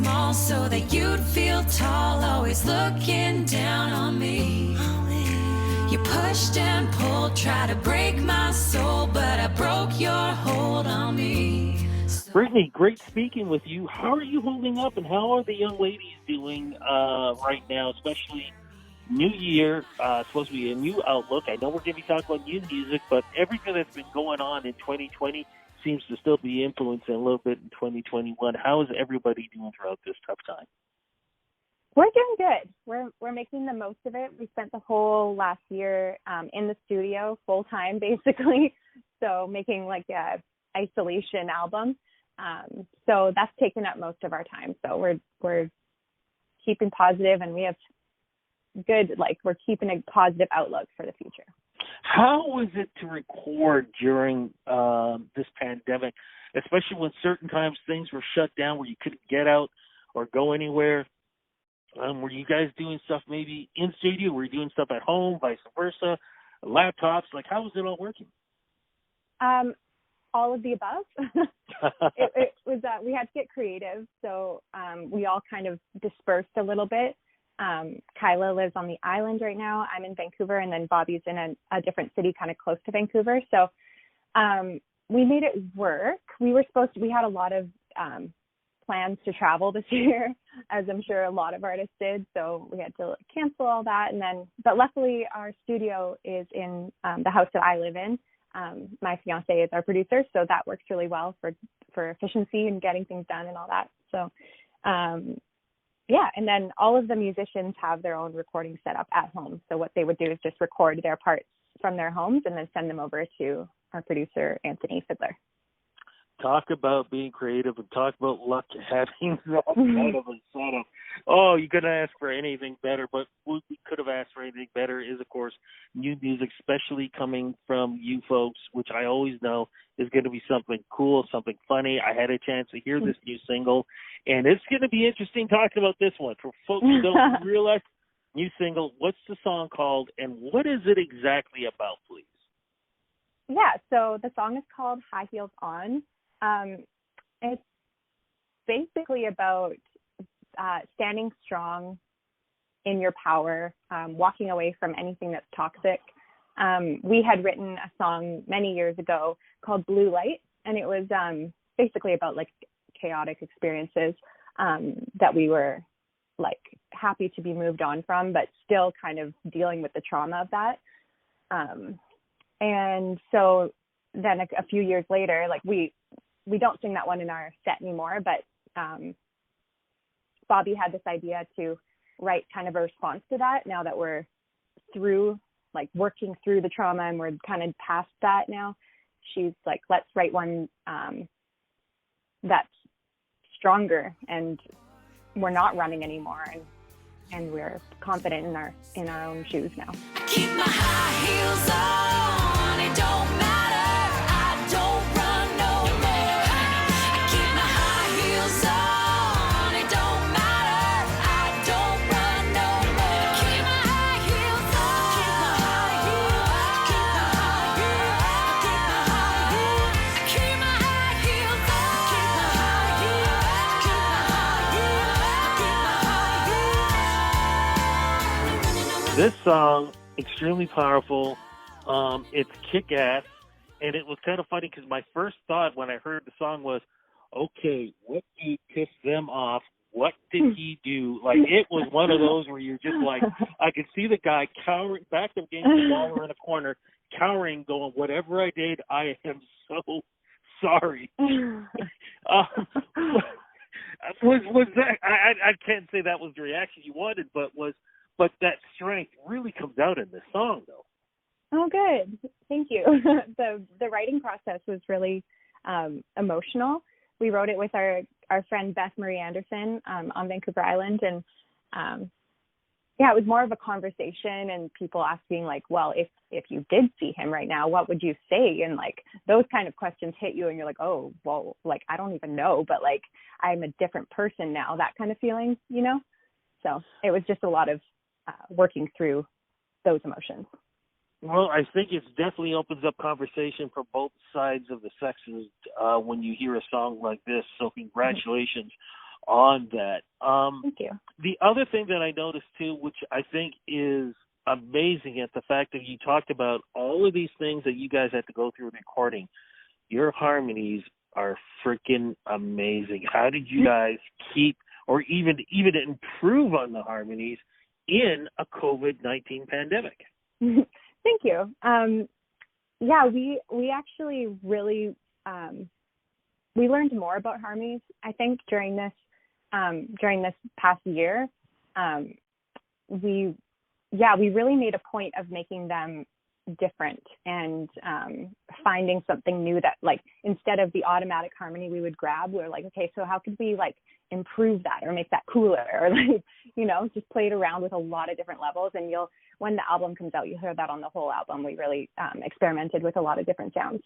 small so that you'd feel tall, always looking down on me. You pushed and pulled, tried to break my soul, but I broke your hold on me. Brittni, great speaking with you. How are you holding up, and how are the young ladies doing right now, especially new year, supposed to be a new outlook? I know we're going to be talking about new music, but everything that's been going on in 2020 seems to still be influencing a little bit in 2021. How is everybody doing throughout this tough time? We're doing good. We're making the most of it. We spent the whole last year in the studio full time, basically. So making like a isolation album. So that's taken up most of our time. So we're keeping positive, and we have we're keeping a positive outlook for the future. How was it to record during this pandemic, especially when certain times things were shut down where you couldn't get out or go anywhere? Were you guys doing stuff maybe in studio? Were you doing stuff at home, vice versa, laptops? Like, how was it all working? All of the above. it was we had to get creative, so we all kind of dispersed a little bit. Kyla lives on the island right now. I'm in Vancouver, and then Bobby's in a different city kind of close to Vancouver. So we made it work. We had a lot of plans to travel this year, as I'm sure a lot of artists did. So we had to cancel all that. But luckily our studio is in the house that I live in. My fiance is our producer, so that works really well for efficiency and getting things done and all that. So, yeah. And then all of the musicians have their own recording set up at home. So what they would do is just record their parts from their homes and then send them over to our producer, Anthony Fiddler. Talk about being creative and talk about luck having that kind of a setup. Oh, you couldn't ask for anything better, but what we could have asked for anything better is, of course, new music, especially coming from you folks, which I always know is going to be something cool, something funny. I had a chance to hear this new single, and it's going to be interesting talking about this one. For folks who don't realize, new single, what's the song called, and what is it exactly about, please? Yeah, so the song is called High Heels On. It's basically about standing strong in your power, walking away from anything that's toxic. We had written a song many years ago called Blue Light, and it was basically about like chaotic experiences that we were like happy to be moved on from, but still kind of dealing with the trauma of that. And so then a few years later, like we don't sing that one in our set anymore, but Bobby had this idea to write kind of a response to that now that we're through, like working through the trauma and we're kind of past that now. She's like, let's write one that's stronger and we're not running anymore and we're confident in our own shoes now. Keep my high heels on, it don't matter, I don't run no more. I keep my high heels on, it don't matter, I don't run no more. Keep my high heels on, keep my high heels on, keep my high heels, keep my high heels, keep my high heels. This song, extremely powerful. It's kick-ass, and it was kind of funny because my first thought when I heard the song was, okay, what did piss them off? What did he do? Like, it was one of those where you're just like, I could see the guy cowering, back of game in a corner, cowering, going, whatever I did, I am so sorry. Was that, I can't say that was the reaction you wanted, but that strength really comes out in this song, though. Oh, good. Thank you. The writing process was really emotional. We wrote it with our friend Beth Marie Anderson on Vancouver Island, and yeah, it was more of a conversation and people asking like, well, if you did see him right now, what would you say? And like those kind of questions hit you and you're like, oh, well, like I don't even know, but like I'm a different person now, that kind of feeling, you know? So it was just a lot of working through those emotions. Well, I think it definitely opens up conversation for both sides of the sexes when you hear a song like this. So congratulations on that. Thank you. The other thing that I noticed too, which I think is amazing, at the fact that you talked about all of these things that you guys had to go through recording. Your harmonies are freaking amazing. How did you guys keep or even improve on the harmonies in a COVID-19 pandemic? Thank you. Yeah, we actually really we learned more about harmonies, I think, during this past year. We really made a point of making them different and finding something new that, like, instead of the automatic harmony we would grab, we were like, okay, so how could we like improve that or make that cooler, or like, you know, just played around with a lot of different levels. And when the album comes out, you'll hear that on the whole album. We really experimented with a lot of different sounds.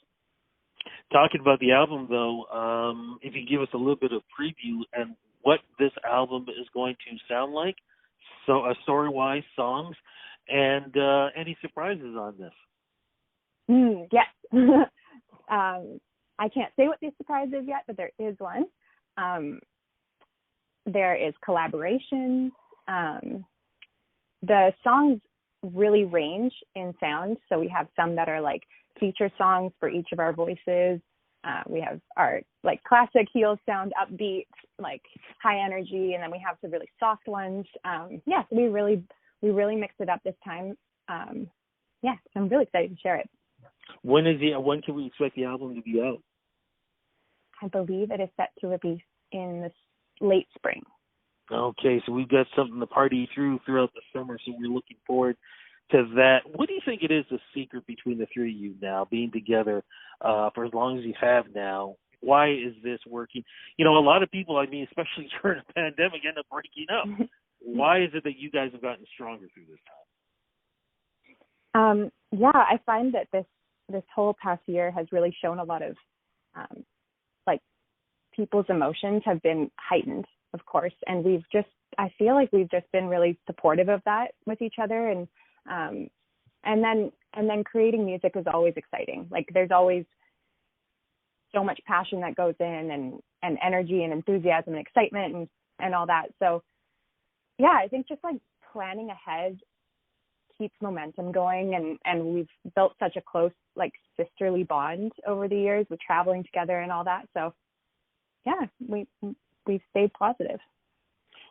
Talking about the album, though, if you give us a little bit of preview and what this album is going to sound like, so story-wise, songs, and any surprises on this? Yes. I can't say what the surprise is yet, but there is one. There is collaboration. The songs really range in sound. So we have some that are like feature songs for each of our voices. We have our like classic Heels sound, upbeat, like high energy, and then we have some really soft ones. So we really mixed it up this time. I'm really excited to share it. When can we expect the album to be out? I believe it is set to release in the late spring. Okay, so we've got something to party throughout the summer, so we're looking forward to that. What do you think it is, the secret between the three of you now, being together for as long as you have now? Why is this working? You know, a lot of people, I mean, especially during a pandemic, end up breaking up. Why is it that you guys have gotten stronger through this time? I find that this whole past year has really shown a lot of like people's emotions have been heightened, of course, and I feel like we've just been really supportive of that with each other, and then creating music is always exciting. Like there's always so much passion that goes in, and energy and enthusiasm and excitement and all that. So yeah, I think just like planning ahead keeps momentum going, and we've built such a close like sisterly bond over the years with traveling together and all that. So yeah, we've stayed positive.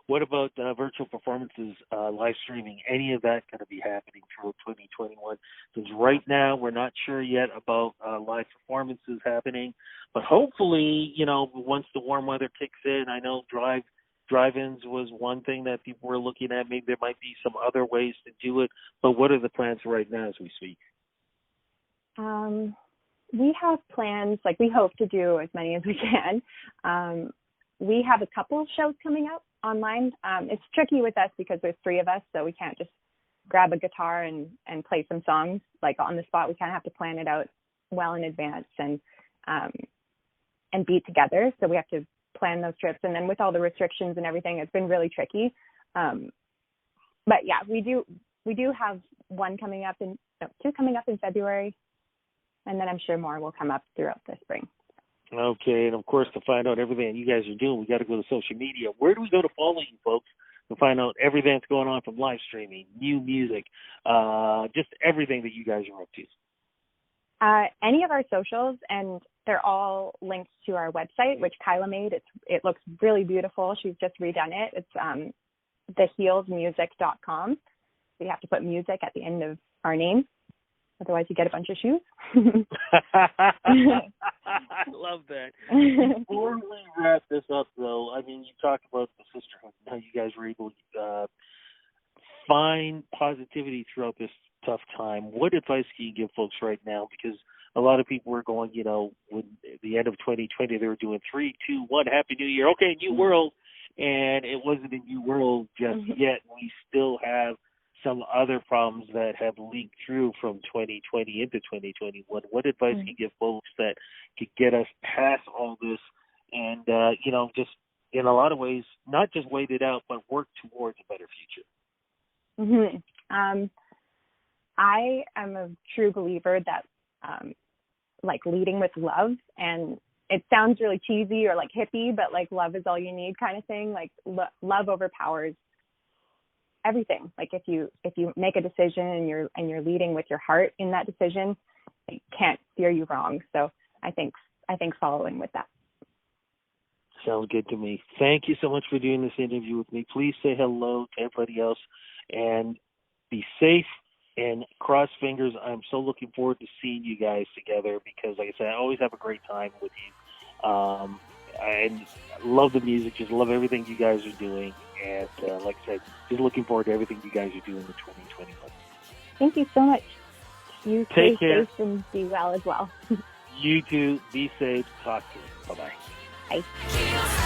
What about virtual performances, live streaming? Any of that going to be happening through 2021? Because right now we're not sure yet about live performances happening, but hopefully, you know, once the warm weather kicks in, I know drive-ins was one thing that people were looking at. Maybe there might be some other ways to do it, but what are the plans right now as we speak? We have plans, like we hope to do as many as we can. We have a couple of shows coming up online. It's tricky with us because there's three of us, so we can't just grab a guitar and play some songs like on the spot. We kind of have to plan it out well in advance and be together. So we have to plan those trips. And then with all the restrictions and everything, it's been really tricky. But yeah, we do have two coming up in February, and then I'm sure more will come up throughout the spring. Okay, and of course, to find out everything you guys are doing, we got to go to social media. Where do we go to follow you folks to find out everything that's going on, from live streaming, new music, just everything that you guys are up to? Any of our socials, and they're all linked to our website, which Kyla made. It looks really beautiful. She's just redone it. It's theheelsmusic.com. So you have to put music at the end of our name. Otherwise, you get a bunch of shoes. I love that. Before we wrap this up, though, I mean, you talked about the sisterhood, how you guys were able to find positivity throughout this tough time. What advice can you give folks right now? Because a lot of people were going, you know, when the end of 2020, they were doing 3, 2, 1, Happy New Year. Okay, new world. And it wasn't a new world just yet. We still have some other problems that have leaked through from 2020 into 2021. What advice can you give folks that could get us past all this and, you know, just in a lot of ways, not just wait it out, but work towards a better future? I am a true believer that, like, leading with love and it sounds really cheesy or like hippie, but like love is all you need kind of thing. Like love overpowers everything. Like if you make a decision and you're leading with your heart in that decision, it can't steer you wrong. So I think following with that. Sounds good to me. Thank you so much for doing this interview with me. Please say hello to everybody else and be safe and cross fingers. I'm so looking forward to seeing you guys together because, like I said, I always have a great time with you. I love the music, just love everything you guys are doing. And like I said, just looking forward to everything you guys are doing in 2021. Thank you so much. You stay care. safe and be well as well. You too. Be safe. Talk to you. Bye-bye. Bye.